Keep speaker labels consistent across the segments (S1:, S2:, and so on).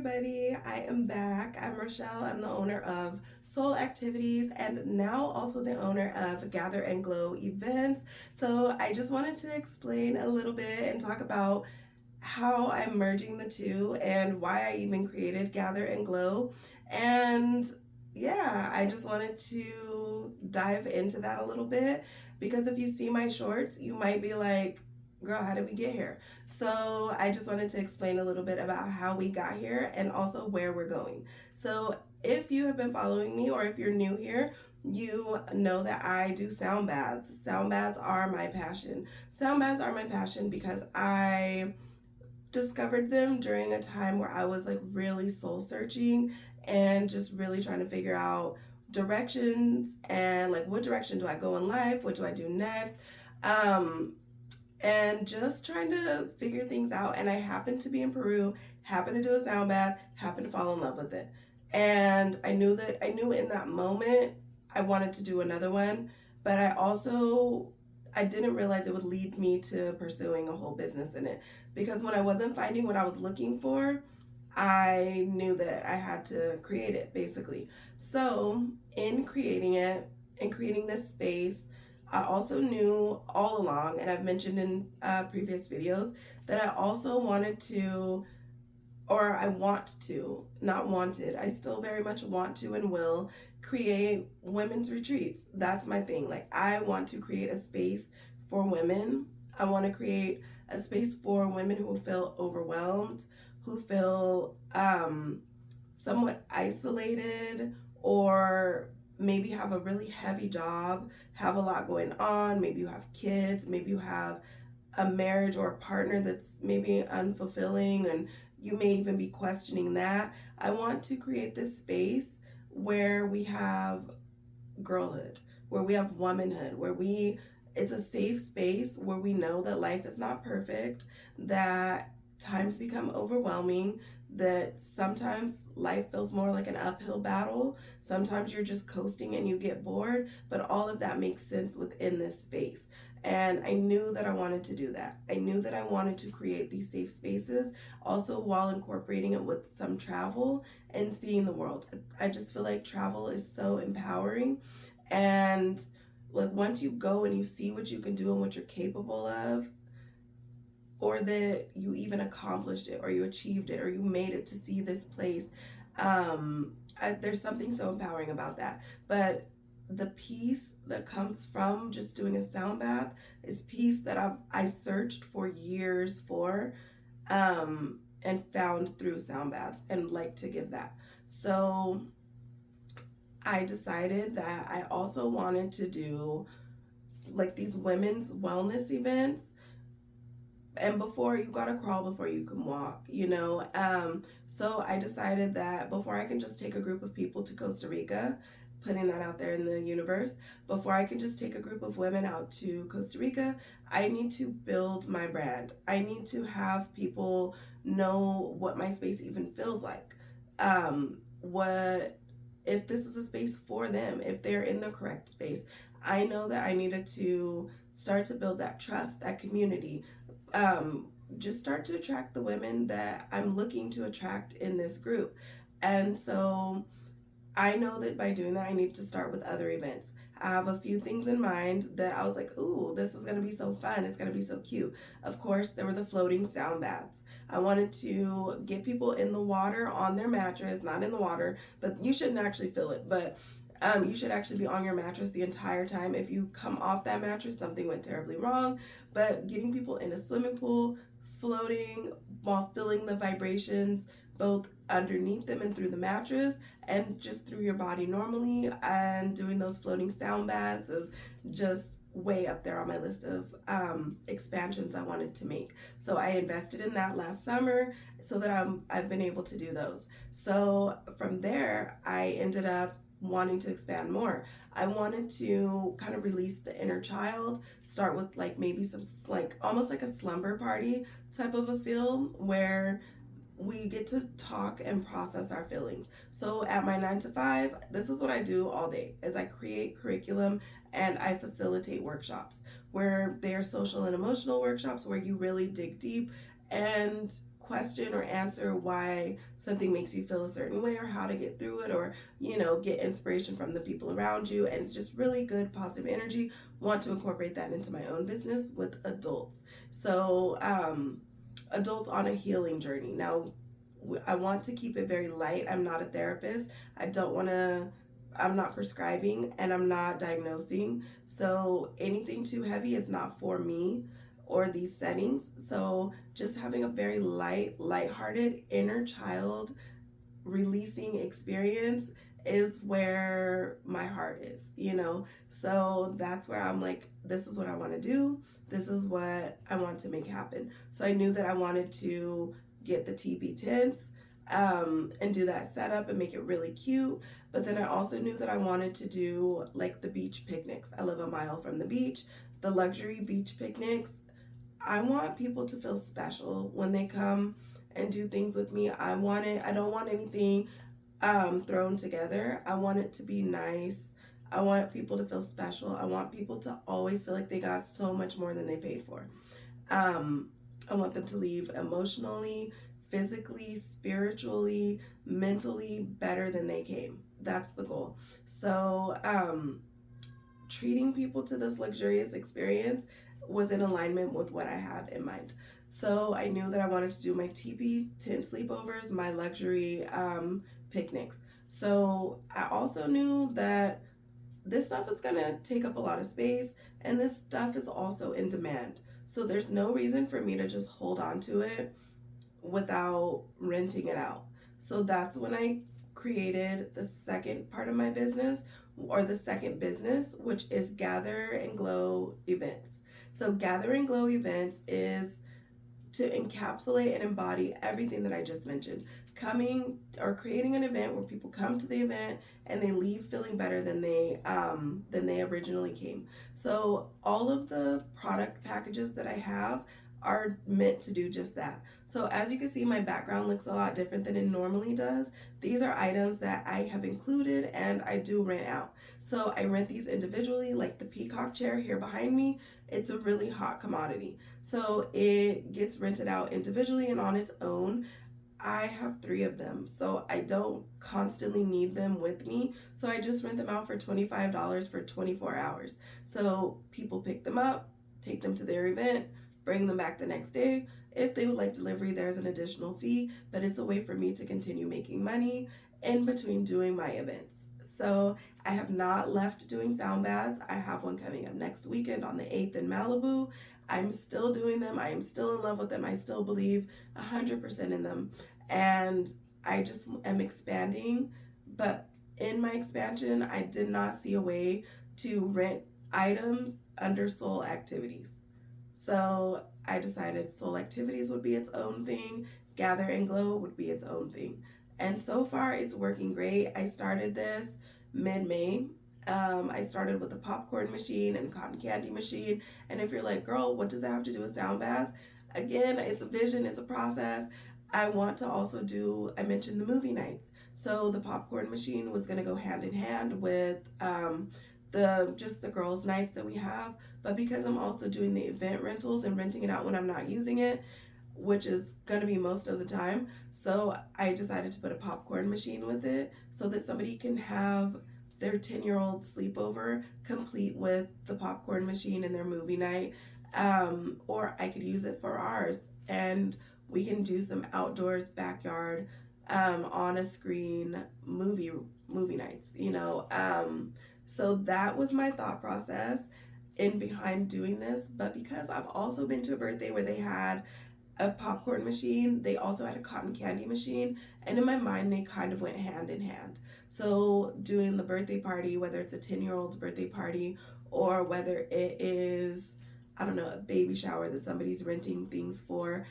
S1: everybody. I am back. I'm Rochelle. I'm the owner of Soul Activities and now also the owner of Gather and Glow events. So I just wanted to explain a little bit and talk about how I'm merging the two and why I even created Gather and Glow. And yeah, I just wanted to dive into that a little bit because if you see my shorts, you might be like, girl, how did we get here? So I just wanted to explain a little bit about how we got here and also where we're going. So if you have been following me or if you're new here, you know that I do sound baths. Sound baths are my passion. Sound baths are my passion because I discovered them during a time where I was like really soul searching and just really trying to figure out directions and like what direction do I go in life? What do I do next? Um, and just trying to figure things out. And I happened to be in Peru, happened to do a sound bath, happened to fall in love with it. And I knew in that moment I wanted to do another one, but I didn't realize it would lead me to pursuing a whole business in it. Because when I wasn't finding what I was looking for, I knew that I had to create it basically. So in creating it, in creating this space, I also knew all along, and I've mentioned in previous videos, that I also wanted to, or I want to, not wanted, I still very much want to and will create women's retreats. That's my thing. Like, I want to create a space for women. I want to create a space for women who feel overwhelmed, who feel somewhat isolated, or maybe have a really heavy job, have a lot going on. Maybe you have kids, maybe you have a marriage or a partner that's maybe unfulfilling and you may even be questioning that. I want to create this space where we have girlhood, where we have womanhood, where we it's a safe space where we know that life is not perfect, that times become overwhelming, that sometimes life feels more like an uphill battle. Sometimes you're just coasting and you get bored, but all of that makes sense within this space. And I knew that I wanted to do that. I knew that I wanted to create these safe spaces, also while incorporating it with some travel and seeing the world. I just feel like travel is so empowering. And like once you go and you see what you can do and what you're capable of, or that you even accomplished it or you achieved it or you made it to see this place, there's something so empowering about that. But the peace that comes from just doing a sound bath is peace that I searched for years for, and found through sound baths and like to give that. So I decided that I also wanted to do like these women's wellness events. And before you gotta crawl before you can walk, you know. So I decided that before I can just take a group of people to Costa Rica, putting that out there in the universe, before I can just take a group of women out to Costa Rica, I need to build my brand. I need to have people know what my space even feels like. What if this is a space for them, if they're in the correct space. I know that I needed to start to build that trust, that community, um, just start to attract the women that I'm looking to attract in this group. And so I know that by doing that, I need to start with other events. I have a few things in mind that I was like, ooh, this is gonna be so fun. It's gonna be so cute. Of course, there were the floating sound baths. I wanted to get people in the water on their mattress, not in the water, but you shouldn't actually feel it. But you should actually be on your mattress the entire time. If you come off that mattress, something went terribly wrong. But getting people in a swimming pool, floating while feeling the vibrations both underneath them and through the mattress and just through your body normally, and doing those floating sound baths is just way up there on my list of expansions I wanted to make. So I invested in that last summer so that I've been able to do those. So from there, I ended up wanting to expand more. I wanted to kind of release the inner child, start with like maybe some like almost like a slumber party type of a feel where we get to talk and process our feelings. So at my 9 to 5, this is what I do all day is I create curriculum and I facilitate workshops where they are social and emotional workshops where you really dig deep and question or answer why something makes you feel a certain way or how to get through it, or get inspiration from the people around you, and it's just really good positive energy. Want to incorporate that into my own business with adults. So adults on a healing journey. Now I want to keep it very light. I'm not a therapist. I'm not prescribing, and I'm not diagnosing. So anything too heavy is not for me or these settings. So just having a very lighthearted inner child releasing experience is where my heart is. So that's where I'm like, this is what I want to do. This is what I want to make happen. So I knew that I wanted to get the teepee tents and do that setup and make it really cute. But then I also knew that I wanted to do like the beach picnics. I live a mile from the beach. The luxury beach picnics, I want people to feel special when they come and do things with me. I don't want anything thrown together. I want it to be nice. I want people to feel special. I want people to always feel like they got so much more than they paid for. I want them to leave emotionally, physically, spiritually, mentally better than they came. That's the goal. So, treating people to this luxurious experience was in alignment with what I had in mind. So I knew that I wanted to do my teepee tent sleepovers, my luxury picnics. So I also knew that this stuff is gonna take up a lot of space, and this stuff is also in demand. So there's no reason for me to just hold on to it without renting it out. So that's when I created the second part of my business, or the second business, which is Gather and Glow Events. So Gather and Glow Events is to encapsulate and embody everything that I just mentioned. Coming or creating an event where people come to the event and they leave feeling better than they originally came. So all of the product packages that I have are meant to do just that. So as you can see, my background looks a lot different than it normally does. These are items that I have included and I do rent out. So I rent these individually, like the peacock chair here behind me. It's a really hot commodity. So it gets rented out individually and on its own. I have 3 of them, so I don't constantly need them with me. So I just rent them out for $25 for 24 hours. So people pick them up, take them to their event, bring them back the next day. If they would like delivery, there's an additional fee, but it's a way for me to continue making money in between doing my events. So I have not left doing sound baths. I have one coming up next weekend on the 8th in Malibu. I'm still doing them. I am still in love with them. I still believe 100% in them. And I just am expanding. But in my expansion, I did not see a way to rent items under Soul Activities. So I decided Soul Activities would be its own thing, Gather and Glow would be its own thing. And so far, it's working great. I started this mid-May. I started with a popcorn machine and cotton candy machine. And if you're like, girl, what does that have to do with sound baths? Again, it's a vision, it's a process. I want to also I mentioned the movie nights. So the popcorn machine was going to go hand in hand with the girls' nights that we have. But because I'm also doing the event rentals and renting it out when I'm not using it, which is going to be most of the time, so I decided to put a popcorn machine with it so that somebody can have their 10-year-old sleepover complete with the popcorn machine and their movie night. Or I could use it for ours, and we can do some outdoors, backyard, on a screen movie nights. So that was my thought process in behind doing this. But because I've also been to a birthday where they had a popcorn machine, they also had a cotton candy machine, and in my mind they kind of went hand in hand. So doing the birthday party, whether it's a 10-year-old's birthday party or whether it is, I don't know, a baby shower that somebody's renting things for,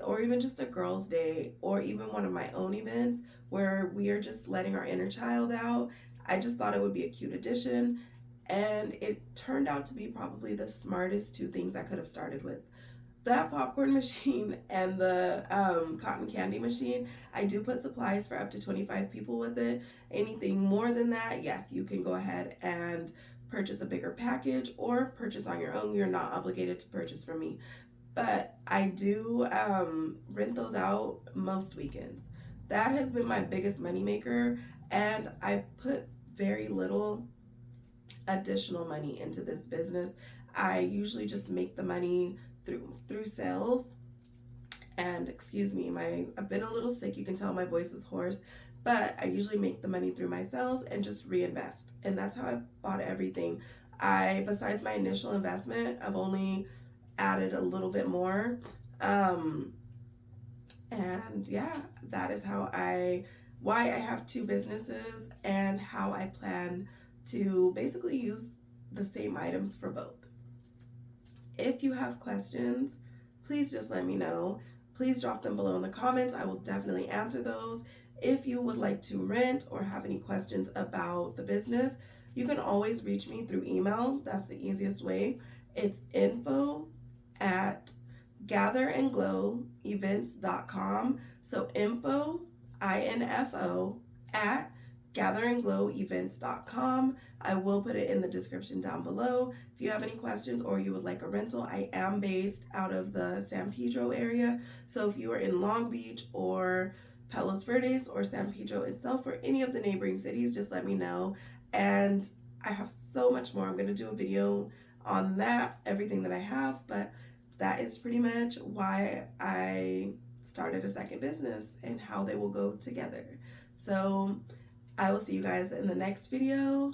S1: or even just a girls' day, or even one of my own events where we are just letting our inner child out, I just thought it would be a cute addition. And it turned out to be probably the smartest 2 things I could have started with. That popcorn machine and the cotton candy machine. I do put supplies for up to 25 people with it. Anything more than that, yes, you can go ahead and purchase a bigger package or purchase on your own. You're not obligated to purchase from me. but I do rent those out most weekends. That has been my biggest moneymaker, and I've put very little additional money into this business. I usually just make the money through sales. And excuse me, my I've been a little sick. You can tell my voice is hoarse, but I usually make the money through my sales and just reinvest. And that's how I bought everything. I besides my initial investment, I've only added a little bit more. Um, and yeah, that is why I have two businesses and how I plan to basically use the same items for both. If you have questions, please just let me know. Please drop them below in the comments. I will definitely answer those. If you would like to rent or have any questions about the business, you can always reach me through email. That's the easiest way. It's info at gatherandglowevents.com. So info at gatherandglowevents.com. I will put it in the description down below. If you have any questions or you would like a rental, I am based out of the San Pedro area. So if you are in Long Beach or Palos Verdes or San Pedro itself or any of the neighboring cities, just let me know. And I have so much more. I'm going to do a video on that, everything that I have, but that is pretty much why I started a second business and how they will go together. So I will see you guys in the next video.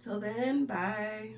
S1: Till then, bye.